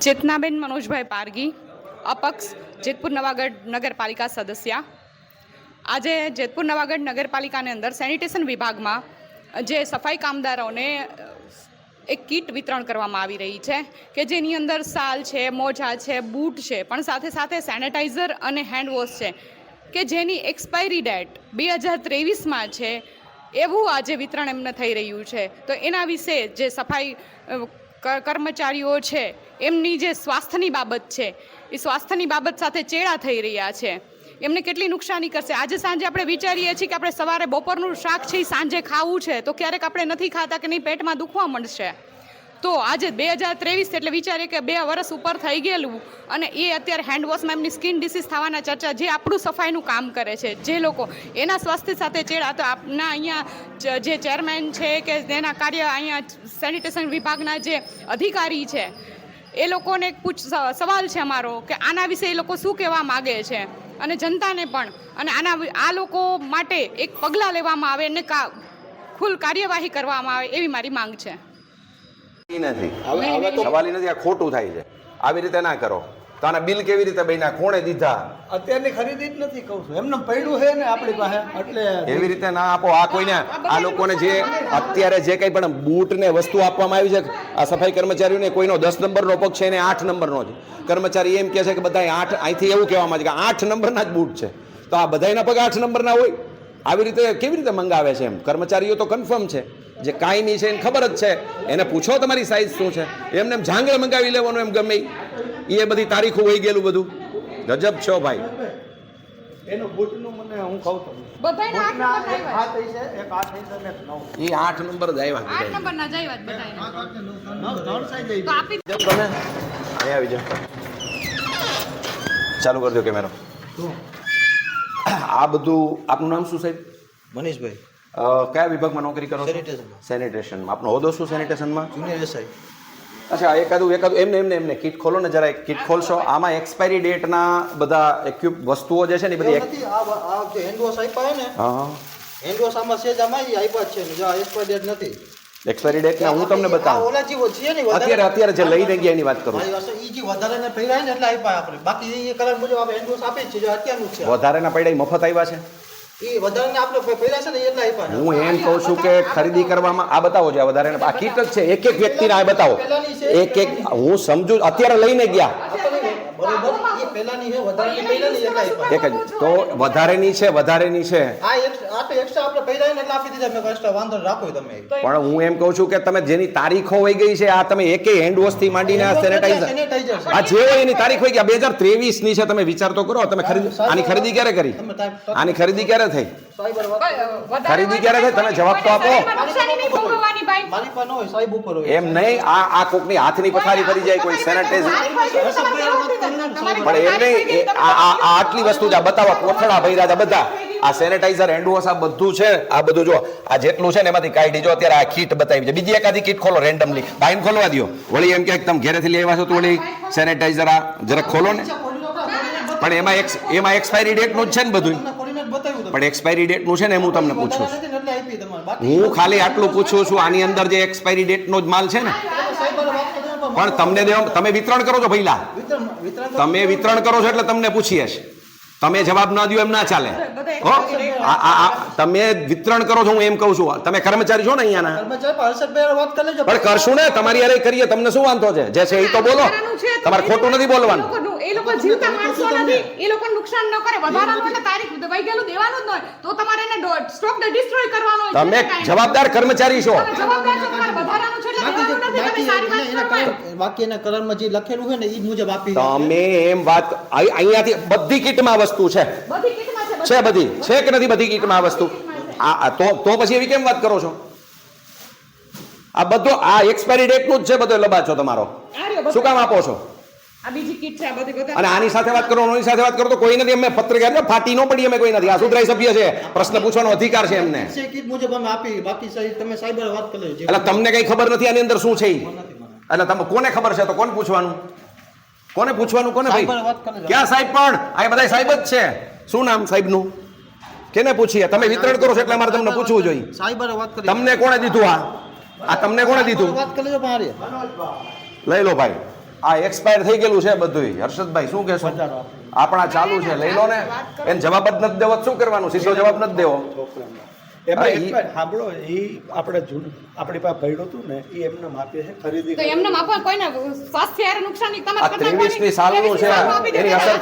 ચેતનાબેન મનોજભાઈ પારગી, અપક્ષ જેતપુર નવાગઢ નગરપાલિકા સદસ્ય। આજે જેતપુર નવાગઢ નગરપાલિકાની અંદર સેનિટેશન વિભાગમાં જે સફાઈ કામદારોને એક કીટ વિતરણ કરવામાં આવી રહી છે કે જેની અંદર શાલ છે, મોજા છે, બૂટ છે, પણ સાથે સાથે સેનેટાઈઝર અને હેન્ડ વોશ છે કે જેની એક્સપાયરી ડેટ 2023માં છે, એવું આજે વિતરણ એમને થઈ રહ્યું છે। તો એના વિશે જે સફાઈ કર્મચારીઓ છે એમની જે સ્વાસ્થ્યની બાબત છે એ સ્વાસ્થ્યની બાબત સાથે ચેડા થઈ રહ્યા છે, એમને કેટલી નુકસાની કરશે। આજે સાંજે આપણે વિચારીએ છીએ કે આપણે સવારે બપોરનું શાક છે એ સાંજે ખાવું છે તો ક્યારેક આપણે નથી ખાતા કે નહીં, પેટમાં દુખવા મળશે। તો આજે 2023 એટલે વિચારીએ કે 2 વર્ષ ઉપર થઈ ગયેલું અને એ અત્યારે હેન્ડવોશમાં એમની સ્કિન ડિસીઝ થવાના ચર્ચા, જે આપણું સફાઈનું કામ કરે છે જે લોકો, એના સ્વાસ્થ્ય સાથે ચેડા। તો આપના અહીંયા જે ચેરમેન છે કે તેના કાર્ય અહીંયા સેનિટેશન વિભાગના જે અધિકારી છે એ લોકોને એક સવાલ છે અમારો કે આના વિશે એ લોકો શું કહેવા માગે છે અને જનતાને પણ, અને આ લોકો માટે એક પગલાં લેવામાં આવે અને ખુલ્લ કાર્યવાહી કરવામાં આવે એવી મારી માંગ છે। સવાલ નથી, આ ખોટું થાય છે, આવી રીતે ના કરો તો આના બિલ કેવી રીતે બન્યા, કોણે દીધા? અત્યારની ખરીદી જ નથી કહું છું, એમને પડ્યું છે ને આપણી પાસે, એટલે એવી રીતે ના આપો। આ કોઈને, આ લોકોને જે અત્યારે જે કંઈ પણ બૂટ ને વસ્તુ આપવામાં આવી છે, આ સફાઈ કર્મચારીઓને કોઈનો 10 નંબરનો પગ છે ને 8 નંબરનો છે। કર્મચારી એમ કહે છે કે બધા 8, અહીંથી એવું કહેવામાં છે કે 8 નંબરના જ બૂટ છે, તો આ બધાના પગ 8 નંબરના હોય? આવી રીતે કેવી રીતે મંગાવે છે? એમ કર્મચારીઓ તો કન્ફર્મ છે, જે કાયમી છે એને ખબર જ છે, એને પૂછો તમારી સાઈઝ શું છે, એમને એમ જાંગળ મંગાવી લેવાનું એમ ગમે એ બધી તારીખો હોઈ ગયેલું બધું। ગજબ છો ભાઈ। એનું બૂટનું મને હું કહું છું, બધાયના 8 નંબર આવ્યા આ થઈ છે, એક આ થઈ છે ને એક 9, એ 8 નંબર જ આવ્યા 8 નંબરના જ આવ્યા બધાયના, ત્રણ સાઈઝ તો આપી જેમ તમે અહીંયા આવી જાઓ, ચાલુ કરી દો કેમેરો। આ બધું આપનું નામ શું સાહેબ? મનીષભાઈ, કયા વિભાગમાં નોકરી કરો છો? સેનિટેશનમાં। સેનિટેશનમાં આપનો હોદ્દો શું સેનિટેશનમાં? Junior SI. અચ્છા, એકાદું એમને કીટ ખોલો ને જરા, એક કીટ ખોલશો, આમાં એક્સપાયરી ડેટના બધા વસ્તુઓ જે છે ને એ બધી નથી, આ જે હેન્ડ વોશ આપ્યા છે ને, હા, હેન્ડ વોશ આમાં સેજ આમાં આપ્યા જ છે ને, જો એક્સપાયરી ડેટ નથી। એક્સપાયરી ડેટ હું તમને આ બતાવું ઓલા જે છે ને અત્યારે જે લઈને ગયા એની વાત કરું। મારી પાસે ઈ જે વધારાને પહેરાય ને એટલે આપ્યા આપણે, બાકી એ કલર મુજબ આપણે હેન્ડ વોશ આપે જ છે, જો અત્યારનું જ છે। વધારેના પૈડા મફત આવ્યા છે? એ વધારાને આપણે પહેર્યા છે ને એટલે આપ્યા। હું એમ કહું છું કે ખરીદી કરવામાં આ બતાવો છે, વધારે આ કીટ જ છે, એક વ્યક્તિને આ બતાવો, એક હું સમજુ અત્યારે લઈને ગયા બરોબર, એ પહેલાની છે, વધારાની પહેલાની એટલે આપ્યા। એક જ તો વધારેની છે, વધારેની છે, આ તો એક્સ્ટ્રા આપણે પહેરાય ને એટલે આપી દીધા, મેં એક્સ્ટ્રા વાંધો રાખો તમે। પણ હું એમ કહું છું કે તમે જેની તારીખો હોઈ ગઈ છે, આ તમે એકે હેન્ડ વોશ થી માંડીને આ સેનેટાઈઝર, આ જે હોય એની તારીખ હોય ગયા 2023 ની છે, તમે વિચાર તો કરો। તમે આની ખરીદી ક્યારે કરી? આની ખરીદી ક્યારે થઈ? ખરીદી ક્યારે થઈ? તમે જવાબ તો આપો। મારી પાસે હોય, સાહેબ ઉપર હોય। એમ નહીં, આ કોકની હાથની પથારી ફરી જાય, કોઈ સેનેટાઈઝર, પણ એમ નહીં, આ આટલી વસ્તુ જ બતાવો, કોથળા ભર્યા છે બધા, આ સેનેટાઈઝર, હેન્ડ વોશ, આ બધું છે, આ બધું જો આ જેટલું છે ને એમાંથી કાઢી જો અત્યારે આ કીટ બતાવી છે, બીજી એકાદી કીટ ખોલો રેન્ડમલી, બાઈન ખોલવા દો, વળી એમ કે તમે ઘરેથી લઈ આવ્યા છો તો વળી સેનેટાઈઝર આ જરાક ખોલો ને, પણ એમાં એક્સપાયરી ડેટનું જ છે ને બધું, પણ એક્સપાયરી ડેટનું છે ને એમ હું તમને પૂછું છું, હું ખાલી આટલું પૂછું છું, આની અંદર જે એક્સપાયરી ડેટનો જ માલ છે ને, પણ તમને દેવા, તમે વિતરણ કરો છો પહેલા, તમે વિતરણ કરો છો એટલે તમને પૂછીએ છે, તમે જવાબ ના દો એમ ના ચાલે હો। તમે વિતરણ કરો છો, હું એમ કહું છું, તમે કર્મચારી છો ને અહીંયાના, પણ કરશું ને, તમારી યારે કરીએ, તમને શું વાંધો છે? જે છે એ તો બોલો, તમારે ખોટું નથી બોલવાનું। એ લોકો જીવતા માણસો નથી, એ લોકો નુકસાન ન કરે, વધારાનું એટલે તારીખ દવાઈ ગયેલું દેવાનું જ ન હોય તો તમારે એને સ્ટોક ડિસ્ટ્રોય કરવાનો હોય। તમે જવાબદાર કર્મચારી છો, જવાબદાર છો, તમારે વધારાનું છે એટલે દેવાનું નથી, તમે સારી વાત કરો। બાકી એના કલરમાં જે લખેલું છે ને એ મુજબ આપી તમે એમ વાત, અહીંયાથી બધી કીટમાં વસ્તુ છે, બધી કીટમાં છે બધી છે કે નથી? બધી કીટમાં આ વસ્તુ, તો પછી એવી કેમ વાત કરો છો? આ બધો આ એક્સપાયરી ડેટનું જ છે, બધો લબાચો તમારો, શું કામ આપો છો? આ બીજી કીટ છે, આ બધી બધા, અને આની સાથે વાત કરો, ઓની સાથે વાત કરો તો કોઈ નથી, અમે પત્રકાર ફાટી ન પડી, અમે કોઈ નથી, આ સુધરાઈ સભ્ય છે, પ્રશ્ન પૂછવાનો અધિકાર છે એમને, કીટ મુજબ અમે આપી, બાકી તમે સાહેબ વાત કરી લેજો। એટલે તમને કઈ ખબર નથી આની અંદર શું છે, એટલે તમે કોને ખબર છે તો કોને પૂછવાનું, કોને પૂછવાનું, કોને ભાઈ? ક્યાં સાહેબ? પણ આ બધા સાહેબ જ છે, શું નામ સાહેબનું? કેને પૂછીએ? તમે વિતરણ કરો છો એટલે અમારે તમને પૂછવું જોઈએ। તમને કોણે દીધું? આ તમને કોણે દીધું? વાત કરી લેજો, લઈ લો ભાઈ, આ એક્સપાયર થઈ ગયેલું છે બધું. હર્ષદભાઈ શું કહેશો? આપણા ચાલુ છે, લઈ લો ને. એને જવાબ જ નથી દેવો તો શું કરવાનું? સીધો જવાબ નથી દેવો. સાંભળો, એ આપણે આપણી પાસે ભર્યું હતું ને, એ એમને માપીએ છે ખરીદી તો એમને માપવા કોઈને સ્વાસ્થ્ય હારે નુકસાની તમારે આ કરતા 23ની સાલનું છે, એની અસર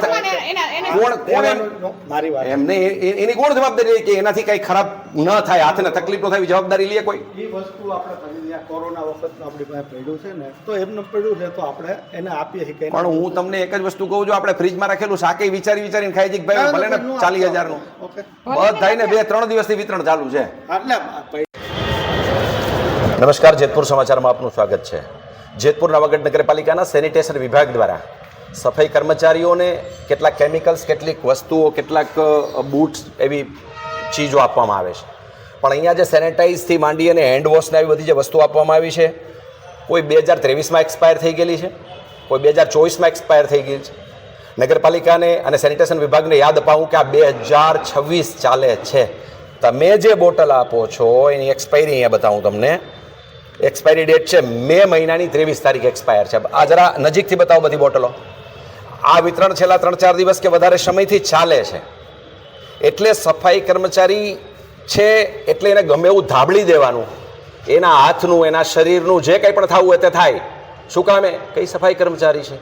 મારી વાત એમને એની કોણ જવાબદારી લે કે એનાથી કઈ ખરાબ ન થાય, હાથને તકલીફ ન થાય એવી જવાબદારી લે કોઈ? એ વસ્તુ આપણે ખરીદી આ કોરોના વખતનું આપણી પાસે પડ્યું છે ને, તો એમને પડ્યું છે તો આપણે એને આપીએ છીએ કે પણ હું તમને એક જ વસ્તુ કહું છું, આપણે ફ્રીજમાં રાખેલું શાકે વિચારીને ખાઈ જઈએ ભાઈ, ભલે ને 40,000 નું ઓકે બધાને 2-3 દિવસથી વિતરણ ચાલુ છે. એટલે નમસ્કાર, જેતપુર સમાચારમાં આપનું સ્વાગત છે. જેતપુર નવાગઢ નગરપાલિકાના સેનિટેશન વિભાગ દ્વારા સફાઈ કર્મચારીઓને કેટલાક કેમિકલ્સ, કેટલીક વસ્તુઓ, કેટલાક બૂટ્સ એવી ચીજો આપવામાં આવે છે. પણ અહીંયા જે સેનેટાઈઝથી માંડી અને હેન્ડ વોશને આવી બધી જે વસ્તુ આપવામાં આવી છે, કોઈ 2023માં એક્સપાયર થઈ ગયેલી છે, કોઈ 2024માં એક્સપાયર થઈ ગઈ છે. નગરપાલિકાને અને સેનિટેશન વિભાગને યાદ અપાવું કે આ 2026 ચાલે છે. તમે જે બોટલ આપો છો એની એક્સપાયરી અહીંયા બતાવું તમને. એક્સપાયરી ડેટ છે મે મહિનાની 23 તારીખ એક્સપાયર છે. આ જરા નજીકથી બતાવો બધી બોટલો. આ વિતરણ છેલ્લા 3-4 દિવસ કે વધારે સમયથી ચાલે છે. એટલે સફાઈ કર્મચારી છે એટલે એને ગમે એવું ધાબળી દેવાનું, એના હાથનું, એના શરીરનું જે કંઈ પણ થવું હોય તે થાય. શું કામે? કઈ સફાઈ કર્મચારી છે,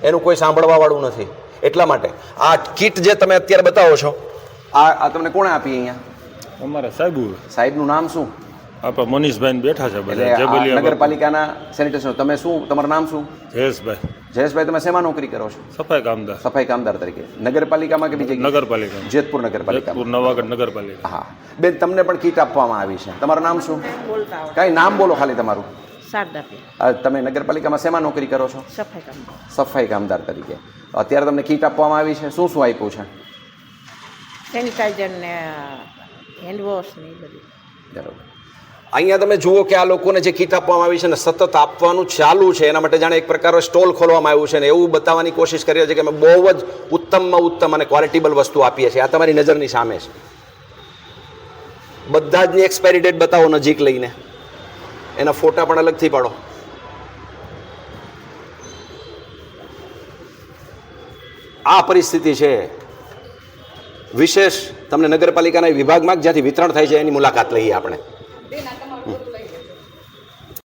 એનું કોઈ સાંભળવાવાળું નથી. એટલા માટે આ કીટ જે તમે અત્યારે બતાવો છો, આ તમને કોણે આપી અહીંયા? અમારા સાહેબનું નામ શું? આપણા મનીષભાઈ બેઠા છે બધા એટલે આ જબલિયા નગરપાલિકાના સેનિટેશન. તમે શું, તમારું નામ શું? જયેશભાઈ, જયેશભાઈ, તમે શેમાં નોકરી કરો છો? સફાઈ કામદાર, સફાઈ કામદાર તરીકે. નગરપાલિકામાં કે બીજી? નગરપાલિકા, જેતપુર નગરપાલિકામાં. જેતપુર નવાગઢ નગરપાલિકા. હા બેન, તમને પણ કીટ આપવામાં આવી છે. તમારું નામ શું? કાંઈ નામ બોલો ખાલી તમારું. તમે નગરપાલિકામાં શેમાં નોકરી કરો છો? સફાઈ કામદાર તરીકે. અત્યારે તમને કીટ આપવામાં આવી છે. શું શું આપ્યું છે? સેનિટાઈઝર ને હેન્ડ વોશ ને એ બધું. બરાબર. અહીંયા તમે જુઓ કે આ લોકોને જે કીટ આપવામાં આવી છે ને, સતત આપવાનું ચાલુ છે. એના માટે જાણે એક પ્રકારનો સ્ટોલ ખોલવામાં આવ્યું છે ને એવું બતાવવાની કોશિશ કરી છે કે અમે બહુ જ ઉત્તમમાં ઉત્તમ અને ક્વોલિટેબલ વસ્તુ આપીએ છીએ. આ તમારી નજરની સામે છે. બધા જની એક્સપાયરી ડેટ બતાવો નજીક લઈને, એના ફોટા પણ અલગથી પાડો. આ પરિસ્થિતિ છે. વિશેષ તમને નગરપાલિકાના વિભાગમાં જ્યાંથી વિતરણ થાય છે એની મુલાકાત લઈએ આપણે.